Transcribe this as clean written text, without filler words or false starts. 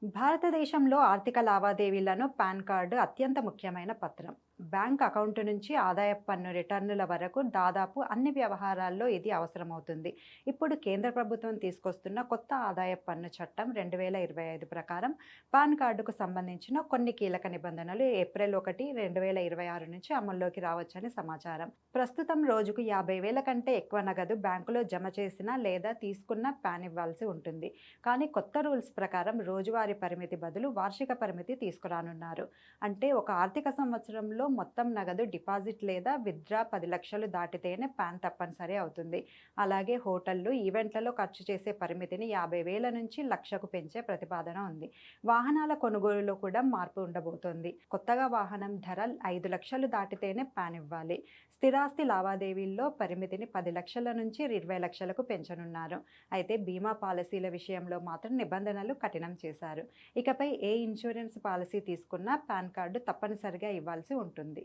భారతదేశంలో ఆర్థిక లావాదేవీలను పాన్ కార్డు అత్యంత ముఖ్యమైన పత్రం. బ్యాంక్ అకౌంట్ నుంచి ఆదాయపు పన్ను రిటర్నుల వరకు దాదాపు అన్ని వ్యవహారాల్లో ఇది అవసరమవుతుంది. ఇప్పుడు కేంద్ర ప్రభుత్వం తీసుకొస్తున్న కొత్త ఆదాయపు పన్ను చట్టం 2025 ప్రకారం పాన్ కార్డుకు సంబంధించిన కొన్ని కీలక నిబంధనలు ఏప్రిల్ 1, 2026 నుంచి అమల్లోకి రావచ్చని సమాచారం. ప్రస్తుతం రోజుకు 50,000 కంటే ఎక్కువ నగదు బ్యాంకులో జమ చేసినా లేదా తీసుకున్న పాన్ ఇవ్వాల్సి ఉంటుంది. కానీ కొత్త రూల్స్ ప్రకారం రోజువారీ పరిమితి బదులు వార్షిక పరిమితి తీసుకురానున్నారు. అంటే ఒక ఆర్థిక సంవత్సరంలో మొత్తం నగదు డిపాజిట్ లేదా విత్డ్రా 10 లక్షలు దాటితేనే పాన్ తప్పనిసరి అవుతుంది. అలాగే హోటళ్లు, ఈవెంట్లలో ఖర్చు చేసే పరిమితిని 50,000 నుంచి లక్షకు పెంచే ప్రతిపాదన ఉంది. వాహనాల కొనుగోలులో కూడా మార్పు ఉండబోతోంది. కొత్తగా వాహనం ధర 5 లక్షలు దాటితేనే పాన్ ఇవ్వాలి. స్థిరాస్తి లావాదేవీల్లో పరిమితిని 10 లక్షల నుంచి 20 లక్షలకు పెంచనున్నారు. అయితే బీమా పాలసీల విషయంలో మాత్రం నిబంధనలు కఠినం చేశారు. ఇకపై ఏ ఇన్సూరెన్స్ పాలసీ తీసుకున్నా పాన్ కార్డు తప్పనిసరిగా ఇవ్వాల్సి ఉంటుంది.